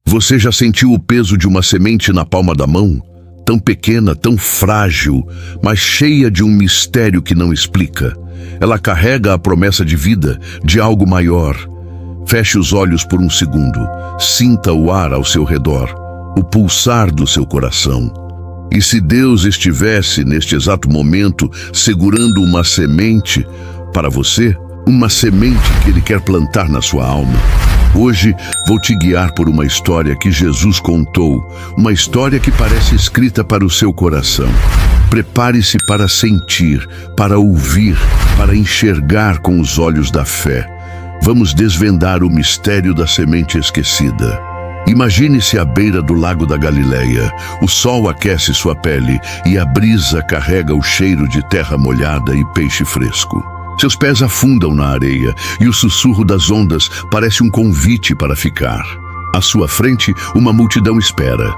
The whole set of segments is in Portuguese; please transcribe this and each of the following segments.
Você já sentiu o peso de uma semente na palma da mão? Tão pequena, tão frágil, mas cheia de um mistério que não explica. Ela carrega a promessa de vida, de algo maior. Feche os olhos por um segundo. Sinta o ar ao seu redor, o pulsar do seu coração. E se Deus estivesse, neste exato momento, segurando uma semente para você, uma semente que Ele quer plantar na sua alma? Hoje vou te guiar por uma história que Jesus contou, uma história que parece escrita para o seu coração. Prepare-se para sentir, para ouvir, para enxergar com os olhos da fé. Vamos desvendar o mistério da semente esquecida. Imagine-se à beira do lago da Galileia. O sol aquece sua pele e a brisa carrega o cheiro de terra molhada e peixe fresco. Seus pés afundam na areia e o sussurro das ondas parece um convite para ficar. À sua frente, uma multidão espera.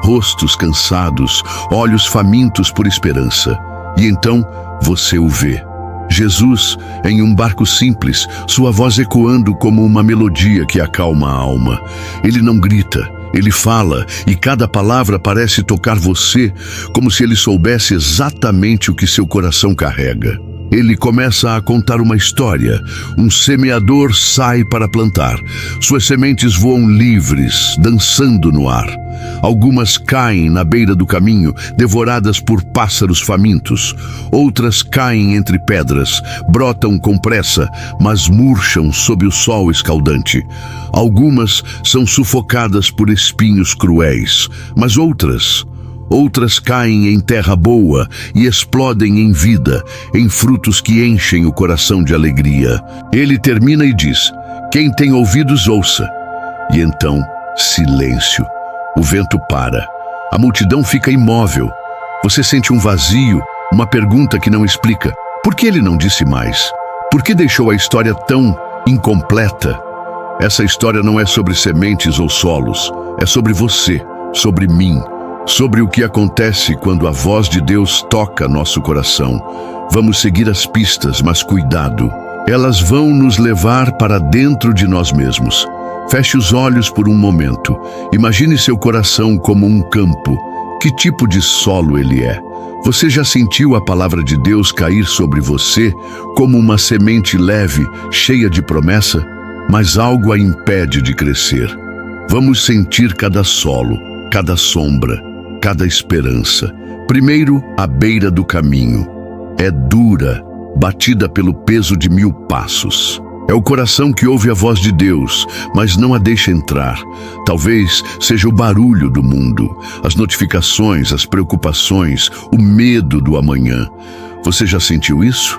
Rostos cansados, olhos famintos por esperança. E então, você o vê. Jesus, em um barco simples, sua voz ecoando como uma melodia que acalma a alma. Ele não grita, ele fala, e cada palavra parece tocar você, como se ele soubesse exatamente o que seu coração carrega. Ele começa a contar uma história. Um semeador sai para plantar. Suas sementes voam livres, dançando no ar. Algumas caem na beira do caminho, devoradas por pássaros famintos. Outras caem entre pedras, brotam com pressa, mas murcham sob o sol escaldante. Algumas são sufocadas por espinhos cruéis, mas outras caem em terra boa e explodem em vida, em frutos que enchem o coração de alegria. Ele termina e diz: quem tem ouvidos, ouça. E então, silêncio. O vento para. A multidão fica imóvel. Você sente um vazio, uma pergunta que não explica. Por que ele não disse mais? Por que deixou a história tão incompleta? Essa história não é sobre sementes ou solos. É sobre você, sobre mim. Sobre o que acontece quando a voz de Deus toca nosso coração. Vamos seguir as pistas, mas cuidado. Elas vão nos levar para dentro de nós mesmos. Feche os olhos por um momento. Imagine seu coração como um campo. Que tipo de solo ele é? Você já sentiu a palavra de Deus cair sobre você como uma semente leve, cheia de promessa? Mas algo a impede de crescer. Vamos sentir cada solo, cada sombra, cada esperança. Primeiro, à beira do caminho. É dura, batida pelo peso de 1000 passos. É o coração que ouve a voz de Deus, mas não a deixa entrar. Talvez seja o barulho do mundo, as notificações, as preocupações, o medo do amanhã. Você já sentiu isso?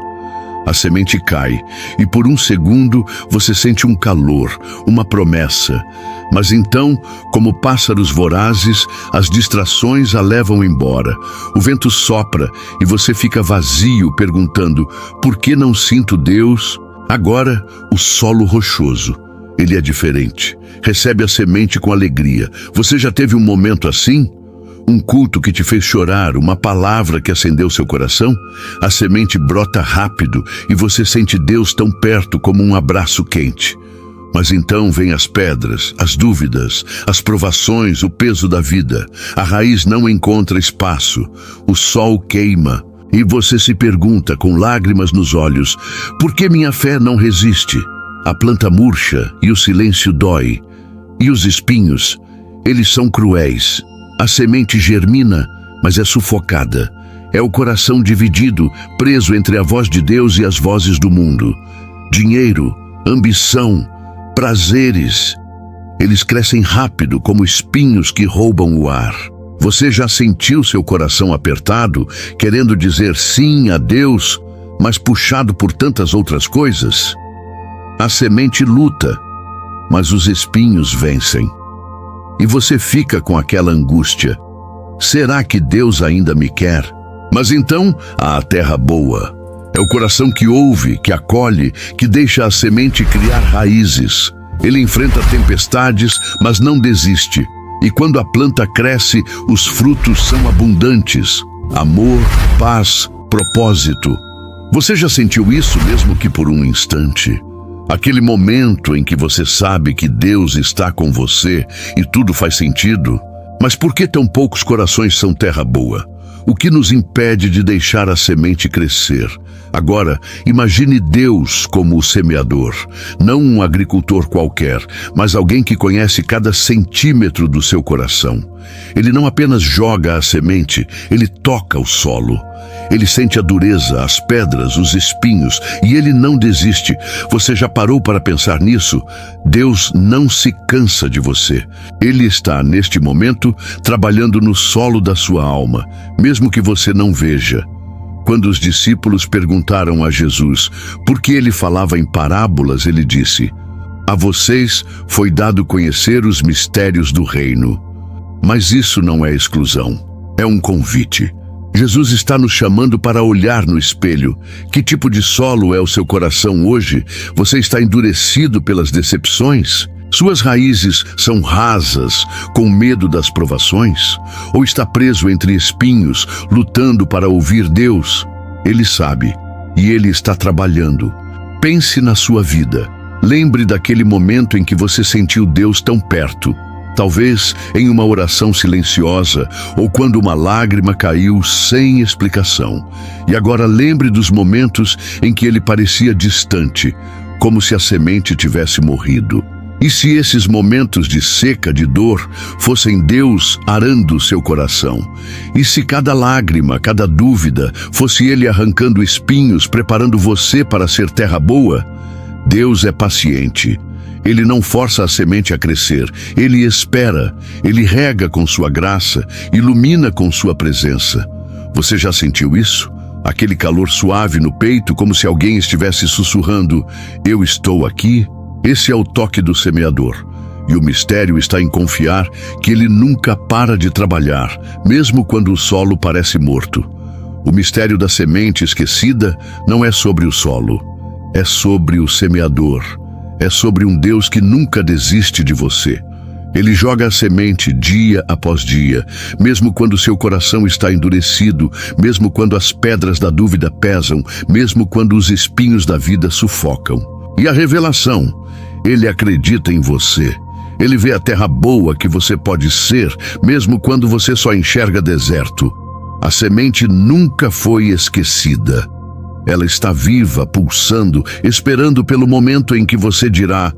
A semente cai, e por um segundo você sente um calor, uma promessa. Mas então, como pássaros vorazes, as distrações a levam embora. O vento sopra e você fica vazio, perguntando: por que não sinto Deus? Agora, o solo rochoso. Ele é diferente. Recebe a semente com alegria. Você já teve um momento assim? Um culto que te fez chorar, uma palavra que acendeu seu coração? A semente brota rápido e você sente Deus tão perto como um abraço quente. Mas então vêm as pedras, as dúvidas, as provações, o peso da vida. A raiz não encontra espaço. O sol queima. E você se pergunta, com lágrimas nos olhos: por que minha fé não resiste? A planta murcha e o silêncio dói. E os espinhos, eles são cruéis. A semente germina, mas é sufocada. É o coração dividido, preso entre a voz de Deus e as vozes do mundo. Dinheiro, ambição, prazeres. Eles crescem rápido como espinhos que roubam o ar. Você já sentiu seu coração apertado, querendo dizer sim a Deus, mas puxado por tantas outras coisas? A semente luta, mas os espinhos vencem. E você fica com aquela angústia: será que Deus ainda me quer? Mas então há a terra boa. É o coração que ouve, que acolhe, que deixa a semente criar raízes. Ele enfrenta tempestades, mas não desiste. E quando a planta cresce, os frutos são abundantes. Amor, paz, propósito. Você já sentiu isso, mesmo que por um instante? Aquele momento em que você sabe que Deus está com você e tudo faz sentido. Mas por que tão poucos corações são terra boa? O que nos impede de deixar a semente crescer? Agora, imagine Deus como o semeador, não um agricultor qualquer, mas alguém que conhece cada centímetro do seu coração. Ele não apenas joga a semente, ele toca o solo. Ele sente a dureza, as pedras, os espinhos, e ele não desiste. Você já parou para pensar nisso? Deus não se cansa de você. Ele está, neste momento, trabalhando no solo da sua alma, mesmo que você não veja. Quando os discípulos perguntaram a Jesus por que ele falava em parábolas, ele disse: "A vocês foi dado conhecer os mistérios do reino." Mas isso não é exclusão, é um convite. Jesus está nos chamando para olhar no espelho. Que tipo de solo é o seu coração hoje? Você está endurecido pelas decepções? Suas raízes são rasas, com medo das provações? Ou está preso entre espinhos, lutando para ouvir Deus? Ele sabe, e Ele está trabalhando. Pense na sua vida. Lembre daquele momento em que você sentiu Deus tão perto. Talvez em uma oração silenciosa ou quando uma lágrima caiu sem explicação. E agora lembre dos momentos em que ele parecia distante, como se a semente tivesse morrido. E se esses momentos de seca, de dor, fossem Deus arando seu coração? E se cada lágrima, cada dúvida, fosse Ele arrancando espinhos, preparando você para ser terra boa? Deus é paciente. Ele não força a semente a crescer, Ele espera, Ele rega com sua graça, ilumina com sua presença. Você já sentiu isso? Aquele calor suave no peito, como se alguém estivesse sussurrando: "Eu estou aqui"? Esse é o toque do semeador. E o mistério está em confiar que Ele nunca para de trabalhar, mesmo quando o solo parece morto. O mistério da semente esquecida não é sobre o solo, é sobre o semeador. É sobre um Deus que nunca desiste de você. Ele joga a semente dia após dia, mesmo quando seu coração está endurecido, mesmo quando as pedras da dúvida pesam, mesmo quando os espinhos da vida sufocam. E a revelação: Ele acredita em você. Ele vê a terra boa que você pode ser, mesmo quando você só enxerga deserto. A semente nunca foi esquecida. Ela está viva, pulsando, esperando pelo momento em que você dirá: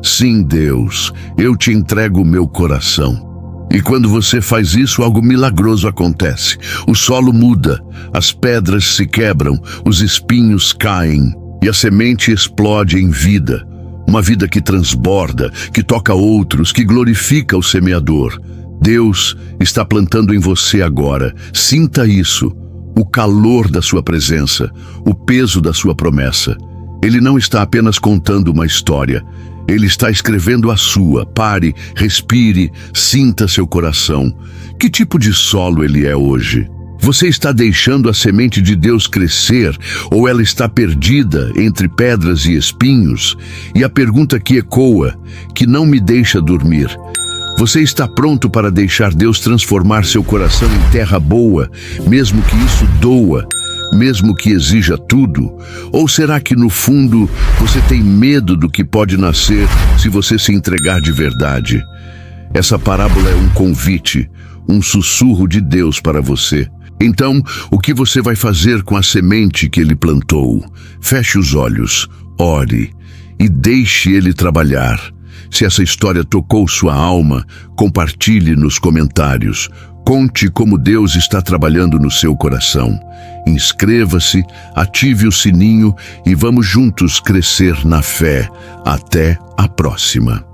"Sim, Deus, eu te entrego o meu coração." E quando você faz isso, algo milagroso acontece. O solo muda, as pedras se quebram, os espinhos caem e a semente explode em vida. Uma vida que transborda, que toca outros, que glorifica o semeador. Deus está plantando em você agora. Sinta isso. O calor da sua presença, o peso da sua promessa. Ele não está apenas contando uma história, Ele está escrevendo a sua. Pare, respire, sinta seu coração. Que tipo de solo ele é hoje? Você está deixando a semente de Deus crescer ou ela está perdida entre pedras e espinhos? E a pergunta que ecoa, que não me deixa dormir: você está pronto para deixar Deus transformar seu coração em terra boa, mesmo que isso doa, mesmo que exija tudo? Ou será que no fundo você tem medo do que pode nascer se você se entregar de verdade? Essa parábola é um convite, um sussurro de Deus para você. Então, o que você vai fazer com a semente que Ele plantou? Feche os olhos, ore e deixe Ele trabalhar. Se essa história tocou sua alma, compartilhe nos comentários. Conte como Deus está trabalhando no seu coração. Inscreva-se, ative o sininho e vamos juntos crescer na fé. Até a próxima.